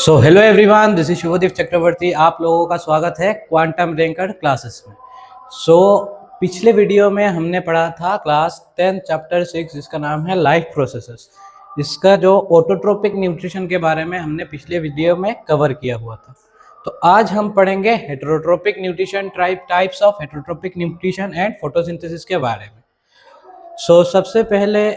So hello everyone, this is Shubhdeep Chakraborty. आप लोगों का स्वागत है क्वांटम रैंकर क्लासेस में। पिछले वीडियो में हमने पढ़ा था क्लास 10 चैप्टर 6 जिसका नाम है लाइफ प्रोसेसेस। इसका जो ऑटोट्रोपिक न्यूट्रिशन के बारे में हमने पिछले वीडियो में कवर किया हुआ था। तो आज हम पढ़ेंगे heterotropic nutrition, types of heterotropic nutrition and photosynthesis के बारे में। सबसे पहले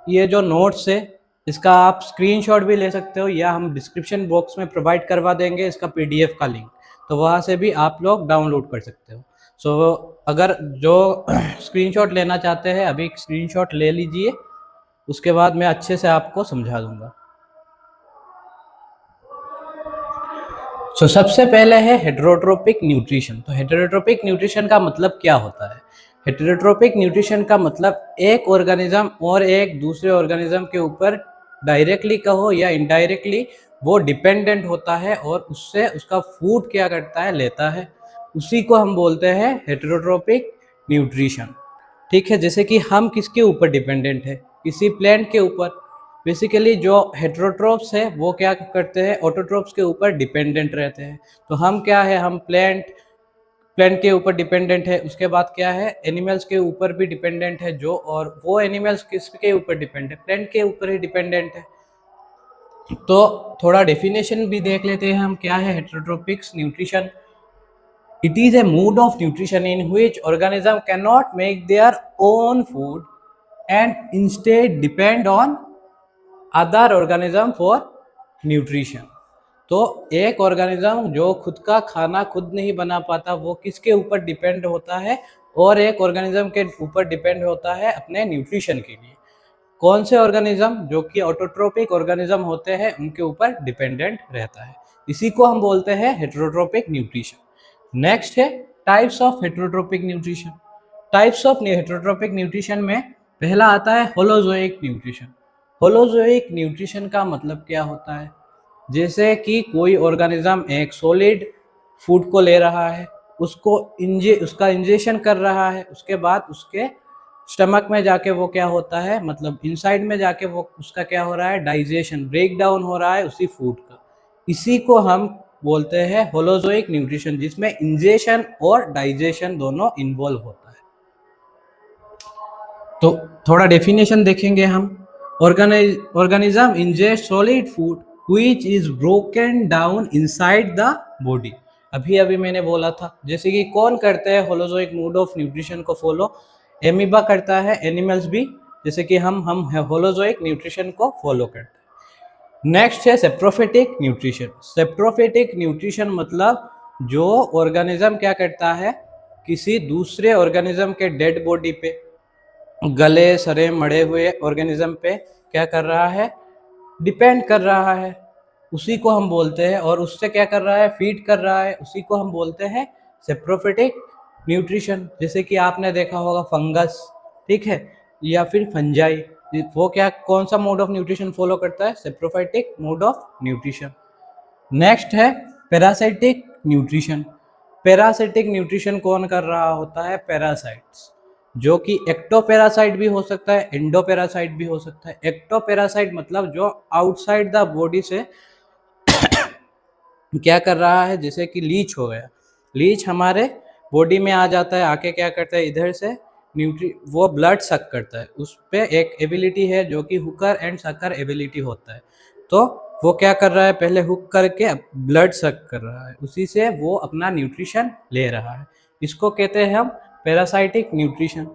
ये जो नोट्स है इसका आप स्क्रीनशॉट भी ले सकते हो या हम डिस्क्रिप्शन बॉक्स में प्रोवाइड करवा देंगे इसका पीडीएफ का लिंक, तो वहाँ से भी आप लोग डाउनलोड कर सकते हो। अगर जो स्क्रीनशॉट लेना चाहते हैं अभी स्क्रीनशॉट ले लीजिए, उसके बाद मैं अच्छे से आपको समझा दूंगा। सबसे पहले है हेटेरोट्रोपिक न्यूट्रिशन। तो हेटेरोट्रोपिक न्यूट्रिशन का मतलब क्या होता है? हेटेरोट्रोपिक न्यूट्रिशन का मतलब एक ऑर्गेनिज्म और एक दूसरे ऑर्गेनिज्म के ऊपर डायरेक्टली कहो या इनडायरेक्टली वो डिपेंडेंट होता है और उससे उसका फूड क्या करता है, लेता है। उसी को हम बोलते हैं हेटेरोट्रोपिक न्यूट्रिशन। ठीक है, जैसे कि हम किसके ऊपर डिपेंडेंट है? किसी प्लांट के ऊपर। बेसिकली जो हेटेरोट्रोप्स है वो क्या करते हैं, ऑटोट्रोप्स के ऊपर डिपेंडेंट रहते हैं। तो हम क्या है, हम प्लांट के ऊपर डिपेंडेंट है। उसके बाद क्या है, एनिमल्स के ऊपर भी डिपेंडेंट है जो, और वो एनिमल्स किसके ऊपर डिपेंडेंट है? प्लांट के ऊपर ही डिपेंडेंट है। तो थोड़ा डेफिनेशन भी देख लेते हैं हम, क्या है हेटेरोट्रोपिक्स nutrition. It is a mode of nutrition in which organism cannot make their own food and instead depend on other organism for nutrition। तो एक ऑर्गेनिज्म जो खुद का खाना खुद नहीं बना पाता वो किसके ऊपर डिपेंड होता है? और एक ऑर्गेनिज्म के ऊपर डिपेंड होता है अपने न्यूट्रिशन के लिए। कौन से ऑर्गेनिज्म? जो कि ऑटोट्रोपिक ऑर्गेनिज्म होते हैं उनके ऊपर डिपेंडेंट रहता है। इसी को हम बोलते हैं हेटेरोट्रोपिक न्यूट्रिशन। नेक्स्ट है types of heterotropic nutrition. Types of heterotropic nutrition में पहला आता है होलोजोइक न्यूट्रिशन। होलोजोइक न्यूट्रिशन का मतलब क्या होता है? जैसे कि कोई ऑर्गेनिज्म एक सॉलिड फूड को ले रहा है, उसका इंजेक्शन कर रहा है, उसके बाद उसके स्टमक में जाके वो क्या होता है, मतलब इनसाइड में जाके वो उसका क्या हो रहा है, डाइजेशन, ब्रेक डाउन हो रहा है उसी फूड का। इसी को हम बोलते हैं होलोजोइक न्यूट्रिशन, जिसमें इंजेक्शन और डाइजेशन दोनों इन्वॉल्व होता है। तो थोड़ा डेफिनेशन देखेंगे हम। Organism ingest solid food which is broken down inside the body. अभी मैंने बोला था, जैसे कि कौन करते हैं होलोजोइक मोड ऑफ न्यूट्रिशन को फॉलो? एमीबा करता है, एनिमल्स भी, जैसे कि हम होलोजोइक न्यूट्रिशन को फॉलो करते हैं। नेक्स्ट है सेप्रोफिटिक न्यूट्रिशन। सेप्रोफिटिक न्यूट्रिशन मतलब जो ऑर्गेनिज्म क्या करता है, किसी दूसरे ऑर्गेनिज्म के डेड बॉडी पे, गले सड़े मरे हुए ऑर्गेनिज्म पे क्या कर रहा है, डिपेंड कर रहा है। उसी को हम बोलते हैं, और उससे क्या कर रहा है, फीड कर रहा है। उसी को हम बोलते हैं सेप्रोफिटिक न्यूट्रिशन। जैसे कि आपने देखा होगा फंगस, ठीक है, या फिर फंजाई, वो क्या, कौन सा मोड ऑफ न्यूट्रिशन फॉलो करता है? Saprophytic mode of nutrition. Next है पैरासाइटिक न्यूट्रिशन। पैरासाइटिक न्यूट्रिशन कौन कर रहा होता है? पैरासाइट्स, जो कि एक्टोपैरासाइट भी हो सकता है, एंडोपैरासाइट भी हो सकता है। एक्टोपैरासाइट मतलब जो आउटसाइड द बॉडी से क्या कर रहा है, जैसे कि लीच हो गया। लीच हमारे बॉडी में आ जाता है, आके क्या करता है, इधर से वो ब्लड सक करता है। उस पर एक एबिलिटी है जो कि हुकर एंड सकर एबिलिटी होता है। तो वो क्या कर रहा है, पहले हुक करके ब्लड सक कर रहा है, उसी से वो अपना न्यूट्रिशन ले रहा है। इसको कहते हैं हम पैरासाइटिक न्यूट्रिशन।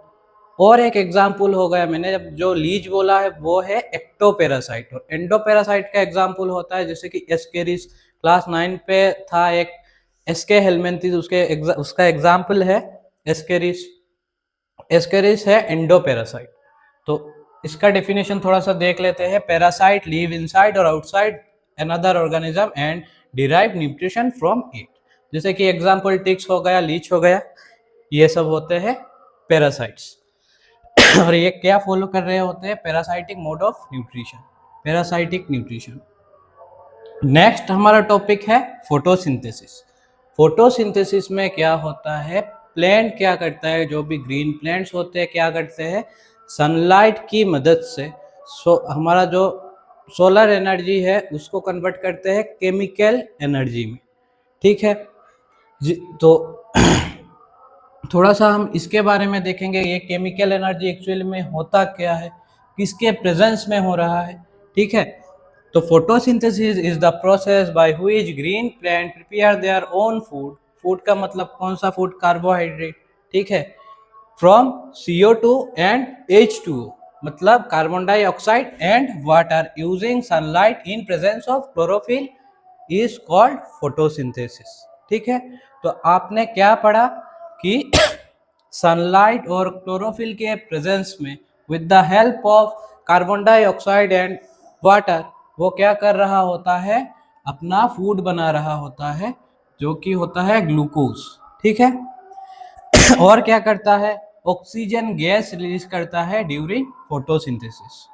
और एक एग्जाम्पल हो गया, मैंने जब जो लीच बोला है वो है एक्टोपैरासाइट। और एंडोपैरासाइट का एग्जाम्पल होता है जैसे कि एस्केरिस, क्लास 9 पे था एक एस्के हेलमिंथेस, उसका एग्जाम्पल है एस्केरिस। एस्केरिस है एंडोपैरासाइट। तो इसका डेफिनेशन थोड़ा सा देख लेते हैं। पैरासाइट लिव इनसाइड और outside another organism and derive nutrition from it. जैसे कि एग्जाम्पल टिक्स हो गया, लीच हो गया, ये सब होते हैं पैरासाइट्स। और ये क्या फॉलो कर रहे होते हैं? Parasitic mode of nutrition, parasitic nutrition. Next हमारा टॉपिक है फोटोसिंथेसिस। फोटोसिंथेसिस में क्या होता है, प्लांट क्या करता है, जो भी ग्रीन प्लांट्स होते हैं क्या करते हैं, सनलाइट की मदद से हमारा जो सोलर एनर्जी है उसको कन्वर्ट करते हैं केमिकल एनर्जी में, ठीक है तो थोड़ा सा हम इसके बारे में देखेंगे, ये केमिकल एनर्जी एक्चुअली में होता क्या है, किसके प्रेजेंस में हो रहा है, ठीक है। तो photosynthesis is the process by which green plant prepare their own food. Food का मतलब कौन सा फूड, कार्बोहाइड्रेट, ठीक है, फ्रॉम CO2 एंड H2O, मतलब carbon dioxide and water, using sunlight in presence of chlorophyll is called photosynthesis, ठीक है। तो आपने क्या पढ़ा कि सनलाइट और क्लोरोफिल के प्रेजेंस में with the help of carbon dioxide and water वो क्या कर रहा होता है, अपना फूड बना रहा होता है जो कि होता है ग्लूकोज, ठीक है। और क्या करता है, ऑक्सीजन गैस रिलीज करता है ड्यूरिंग फोटोसिंथेसिस।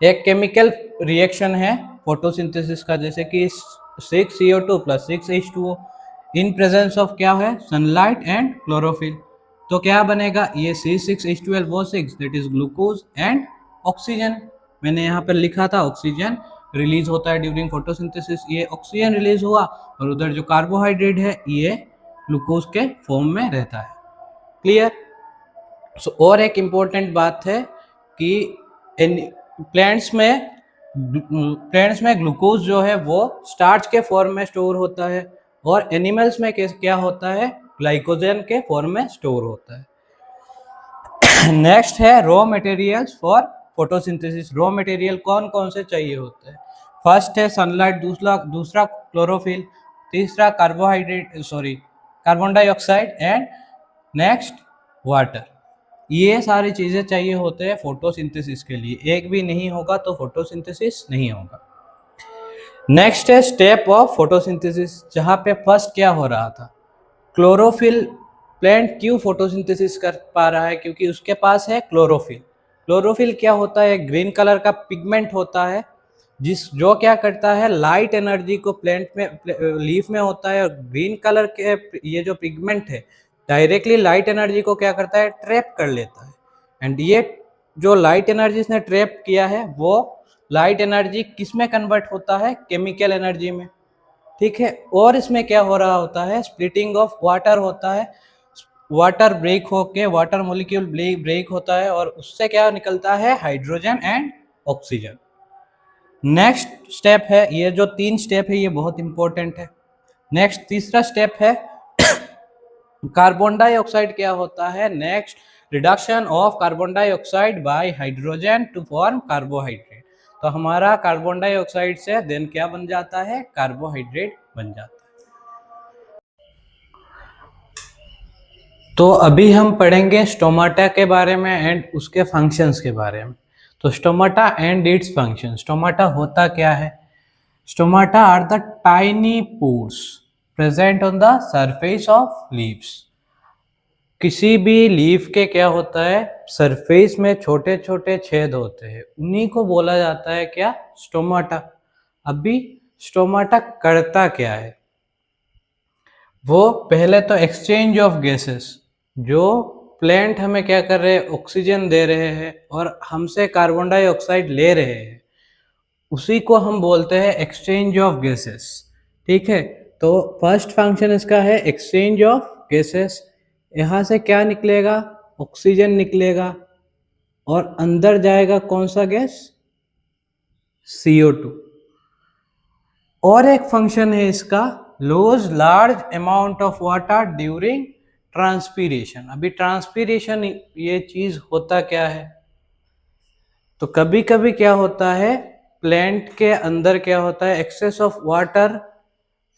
एक केमिकल रिएक्शन है फोटोसिंथेसिस का, जैसे कि 6CO2 + 6H2O in presence of क्या है, सनलाइट एंड क्लोरोफिल। तो क्या बनेगा, ये C6H12O6 that is glucose and oxygen. मैंने यहाँ पर लिखा था ऑक्सीजन रिलीज होता है ड्यूरिंग फोटोसिंथेसिस, ये ऑक्सीजन रिलीज हुआ और उधर जो कार्बोहाइड्रेट है ये ग्लूकोज के फॉर्म में रहता है, क्लियर। सो और एक इम्पोर्टेंट बात है कि प्लांट्स में ग्लूकोज जो है वो स्टार्च के फॉर्म में स्टोर होता है और एनिमल्स में क्या होता है, ग्लाइकोजन के फॉर्म में स्टोर होता है। नेक्स्ट है raw materials for photosynthesis. Raw material कौन कौन से चाहिए होते हैं, फर्स्ट है सनलाइट, दूसरा क्लोरोफिल, तीसरा carbon dioxide and next water. ये सारी चीजें चाहिए होते हैं फोटोसिंथेसिस के लिए, एक भी नहीं होगा तो फोटोसिंथेसिस नहीं होगा। नेक्स्ट है स्टेप ऑफ फोटोसिंथेसिस, जहां पे फर्स्ट क्या हो रहा था, क्लोरोफिल। प्लांट क्यों फोटोसिंथेसिस कर पा रहा है, क्योंकि उसके पास है क्लोरोफिल। क्लोरोफिल क्या होता है, ग्रीन कलर का पिगमेंट होता है जो क्या करता है, लाइट एनर्जी को प्लांट में लीफ में होता है, और ग्रीन कलर के ये जो पिगमेंट है डायरेक्टली लाइट एनर्जी को क्या करता है, ट्रैप कर लेता है। एंड ये जो लाइट एनर्जी इसने ट्रैप किया है वो लाइट एनर्जी किस में कन्वर्ट होता है, केमिकल एनर्जी में, ठीक है। और इसमें क्या हो रहा होता है, स्प्लिटिंग ऑफ वाटर होता है, वाटर ब्रेक होके वाटर मॉलिक्यूल ब्रेक होता है और उससे क्या निकलता है, hydrogen and oxygen. Next step है, ये जो 3 स्टेप है ये बहुत इंपॉर्टेंट है। नेक्स्ट तीसरा स्टेप है कार्बन डाइऑक्साइड क्या होता है, next reduction of carbon dioxide by hydrogen to form carbohydrate. तो हमारा कार्बन डाइऑक्साइड से देन क्या बन जाता है, कार्बोहाइड्रेट बन जाता है। तो अभी हम पढ़ेंगे स्टोमाटा के बारे में एंड उसके फंक्शंस के बारे में। तो stomata and its function. Stomata होता क्या है, stomata are the tiny pores present on the surface of leaves. किसी भी लीफ के क्या होता है, सरफेस में छोटे छोटे छेद होते हैं, उन्हीं को बोला जाता है क्या, स्टोमाटा। अभी स्टोमाटा करता क्या है, वो पहले तो एक्सचेंज ऑफ गैसेस, जो प्लांट हमें क्या कर रहे हैं, ऑक्सीजन दे रहे हैं और हमसे कार्बन डाइऑक्साइड ले रहे हैं, उसी को हम बोलते हैं एक्सचेंज ऑफ गैसेस, ठीक है। तो फर्स्ट फंक्शन इसका है एक्सचेंज ऑफ गैसेस। यहाँ से क्या निकलेगा, ऑक्सीजन निकलेगा और अंदर जाएगा कौन सा गैस, CO2। और एक फंक्शन है इसका, lose large amount of water during transpiration. अभी ट्रांसपीरेशन ये चीज होता क्या है, तो कभी कभी क्या होता है, प्लांट के अंदर क्या होता है, एक्सेस ऑफ वाटर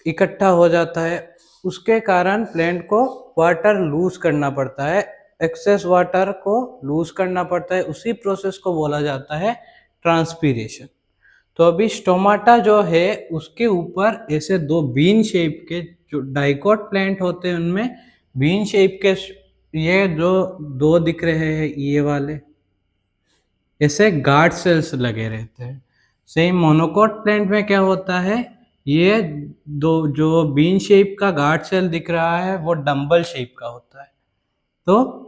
इकट्ठा हो जाता है, उसके कारण प्लांट को वाटर लूज करना पड़ता है, एक्सेस वाटर को लूज करना पड़ता है, उसी प्रोसेस को बोला जाता है ट्रांसपीरेशन। तो अभी स्टोमाटा जो है उसके ऊपर ऐसे 2 बीन शेप के जो डाइकोट प्लांट होते हैं उनमें बीन शेप के ये जो 2 दिख रहे हैं, ये वाले ऐसे गार्ड सेल्स लगे रहते हैं। सेम मोनोकोट प्लांट में क्या होता है, ये 2 जो बीन शेप का गार्ड सेल दिख रहा है वो डंबल शेप का होता है। तो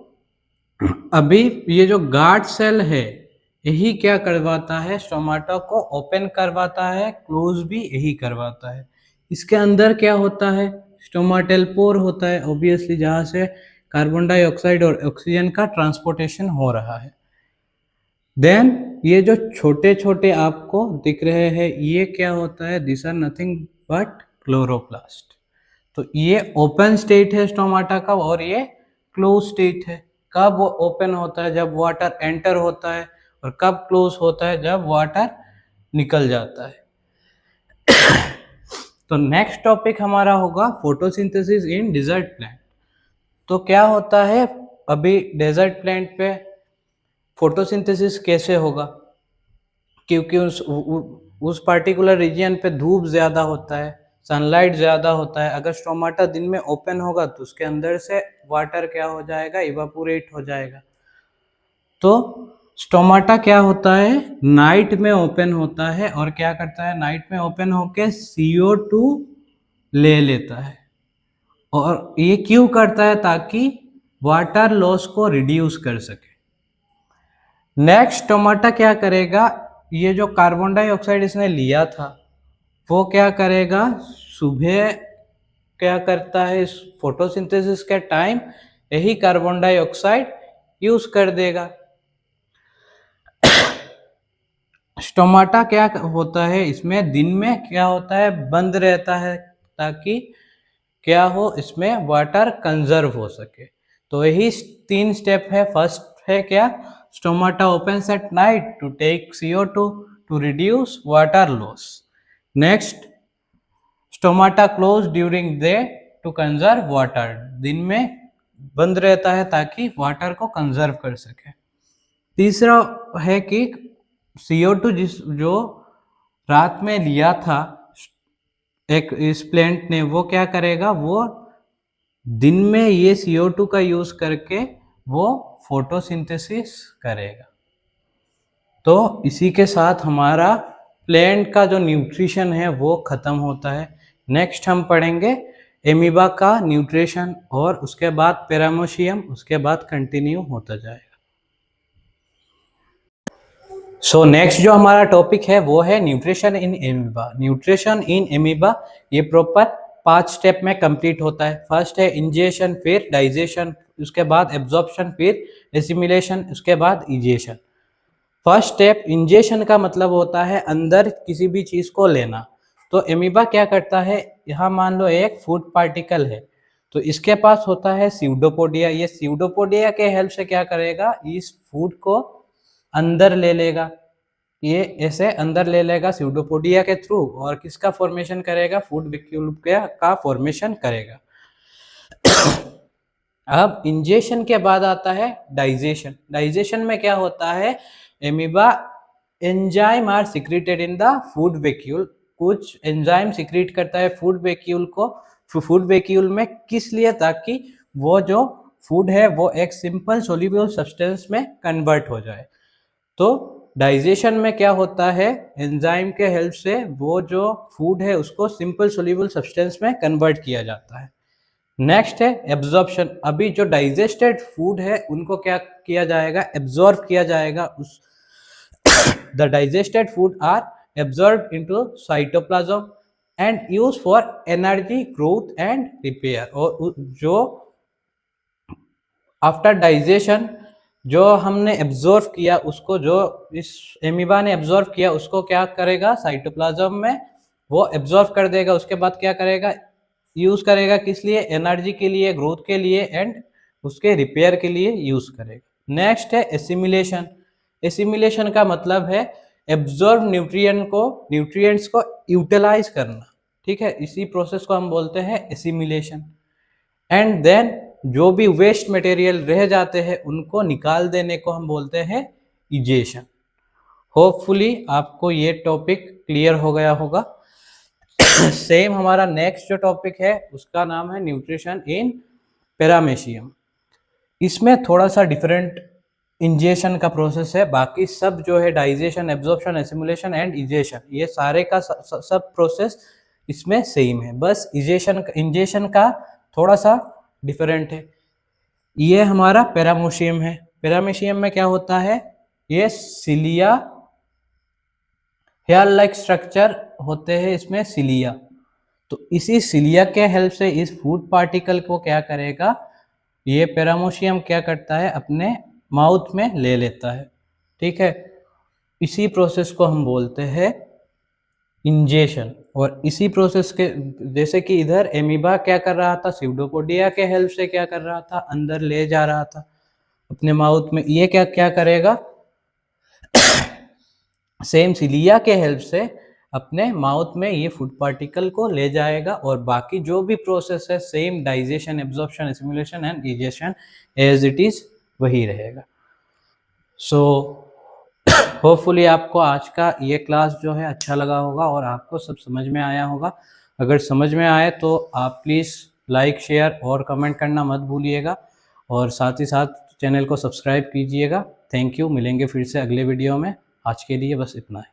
अभी ये जो गार्ड सेल है यही क्या करवाता है, स्टोमाटा को ओपन करवाता है, क्लोज भी यही करवाता है। इसके अंदर क्या होता है, स्टोमाटेल पोर होता है ऑब्वियसली, जहाँ से कार्बन डाइऑक्साइड और ऑक्सीजन का ट्रांसपोर्टेशन हो रहा है। देन ये जो छोटे छोटे आपको दिख रहे हैं ये क्या होता है, this are nothing but chloroplast. तो ये ओपन स्टेट है स्टोमाटा का और ये क्लोज स्टेट है। कब वो ओपन होता है, जब वाटर एंटर होता है, और कब क्लोज होता है, जब वाटर निकल जाता है। तो नेक्स्ट टॉपिक हमारा होगा फोटोसिंथेसिस इन डेजर्ट प्लांट। तो क्या होता है, अभी डेजर्ट प्लांट पे फोटोसिंथेसिस कैसे होगा, क्योंकि उस पार्टिकुलर रीजन पे धूप ज़्यादा होता है, सनलाइट ज़्यादा होता है। अगर स्टोमाटा दिन में ओपन होगा तो उसके अंदर से वाटर क्या हो जाएगा, इवापोरेट हो जाएगा। तो स्टोमाटा क्या होता है, नाइट में ओपन होता है और क्या करता है, नाइट में ओपन होके CO2 ले लेता है। और ये क्यों करता है, ताकि वाटर लॉस को रिड्यूस कर सके। नेक्स्ट स्टोमाटा क्या करेगा, ये जो कार्बन डाइऑक्साइड इसने लिया था वो क्या करेगा, सुबह क्या करता है, इस फोटोसिंथेसिस के टाइम यही कार्बन डाइऑक्साइड यूज कर देगा। स्टोमाटा क्या होता है, इसमें दिन में क्या होता है, बंद रहता है, ताकि क्या हो, इसमें वाटर कंजर्व हो सके। तो यही 3 स्टेप है। फर्स्ट है क्या, stomata opens at night to take CO2 to reduce water loss. Next, stomata close during day to conserve water, दिन में बंद रहता है ताकि वाटर को कंजर्व कर सके। तीसरा है कि CO2 जो रात में लिया था एक इस प्लांट ने, वो क्या करेगा, वो दिन में ये CO2 का यूज करके वो फोटोसिंथेसिस करेगा। तो इसी के साथ हमारा प्लांट का जो न्यूट्रिशन है वो खत्म होता है। नेक्स्ट हम पढ़ेंगे एमीबा का न्यूट्रिशन, और उसके बाद पैरामोशियम, उसके बाद कंटिन्यू होता जाएगा। सो नेक्स्ट जो हमारा टॉपिक है वो है nutrition in amoeba. Nutrition in amoeba ये प्रॉपर 5 स्टेप में कंप्लीट होता है। फर्स्ट है इंजेशन, फिर डाइजेशन, उसके बाद एब्जॉर्प्शन, फिर एसिमिलेशन, उसके बाद इजेशन। फर्स्ट स्टेप इंजेशन का मतलब होता है अंदर किसी भी चीज को लेना। तो एमीबा क्या करता है, यहाँ मान लो एक फूड पार्टिकल है, तो इसके पास होता है स्यूडोपोडिया। ये स्यूडोपोडिया के हेल्प से क्या करेगा, इस फूड को अंदर ले लेगा, ये ऐसे अंदर ले लेगा स्यूडोपोडिया के थ्रू, और किसका फॉर्मेशन करेगा, फूड वैक्यूल का फॉर्मेशन करेगा। अब इंजेशन के बाद आता है डाइजेशन। डाइजेशन में क्या होता है, amoeba enzyme are secreted in the food vacuole. कुछ एंजाइम सिक्रेट करता है फूड वैक्यूल को, फूड वैक्यूल में किस लिए, ताकि वो जो फूड है वो एक सिंपल सोल्यूबल सब्सटेंस में कन्वर्ट हो जाए। तो डाइजेशन में क्या होता है, एंजाइम के हेल्प से वो जो फूड है उसको सिंपल सोल्यूबल सब्सटेंस में कन्वर्ट किया जाता है। नेक्स्ट है एब्जॉर्प्शन। अभी जो डाइजेस्टेड फूड है उनको क्या किया जाएगा, एब्जॉर्ब किया जाएगा। उस the digested food are absorb into cytoplasm and use for energy, growth and repair. और जो आफ्टर डाइजेशन जो हमने एब्जॉर्व किया उसको, जो इस एमीबा ने एब्जॉर्व किया उसको क्या करेगा, साइटोप्लाज्म में वो एब्जॉर्व कर देगा। उसके बाद क्या करेगा, यूज करेगा किस लिए, एनर्जी के लिए, ग्रोथ के लिए एंड उसके रिपेयर के लिए यूज करेगा। नेक्स्ट है एसिमिलेशन। एसिमिलेशन का मतलब है एब्जॉर्ब न्यूट्रिएंट्स को यूटिलाइज करना, ठीक है। इसी प्रोसेस को हम बोलते हैं एसिमिलेशन। एंड देन जो भी वेस्ट मटेरियल रह जाते हैं उनको निकाल देने को हम बोलते हैं इजेशन। होपफुली आपको ये टॉपिक क्लियर हो गया होगा। सेम हमारा नेक्स्ट जो टॉपिक है उसका नाम है न्यूट्रिशन इन पैरामेशियम। इसमें थोड़ा सा डिफरेंट इंजेशन का प्रोसेस है, बाकी सब जो है digestion, absorption, assimilation and egestion, ये सारे का सब प्रोसेस इसमें सेम है, बस इंजेशन का थोड़ा सा डिफरेंट है। ये हमारा पैरामेशियम है। पैरामेशियम में क्या होता है, ये सिलिया हेयर लाइक स्ट्रक्चर होते हैं इसमें सिलिया। तो इसी सिलिया के हेल्प से इस फूड पार्टिकल को क्या करेगा, ये पेरामोशियम क्या करता है, अपने माउथ में ले लेता है। ठीक है, इसी प्रोसेस को हम बोलते हैं इंजेशन। और इसी प्रोसेस के जैसे कि इधर एमीबा क्या कर रहा था, सीडोपोडिया के हेल्प से क्या कर रहा था, अंदर ले जा रहा था अपने माउथ में, ये क्या क्या करेगा, सेम सिलिया के हेल्प से अपने माउथ में ये फूड पार्टिकल को ले जाएगा। और बाकी जो भी प्रोसेस है same digestion, absorption, assimilation and digestion as it is वही रहेगा। सो होपफुली आपको आज का ये क्लास जो है अच्छा लगा होगा और आपको सब समझ में आया होगा। अगर समझ में आए तो आप प्लीज़ लाइक, शेयर और कमेंट करना मत भूलिएगा, और साथ ही साथ चैनल को सब्सक्राइब कीजिएगा। थैंक यू, मिलेंगे फिर से अगले वीडियो में। आज के लिए बस इतना है।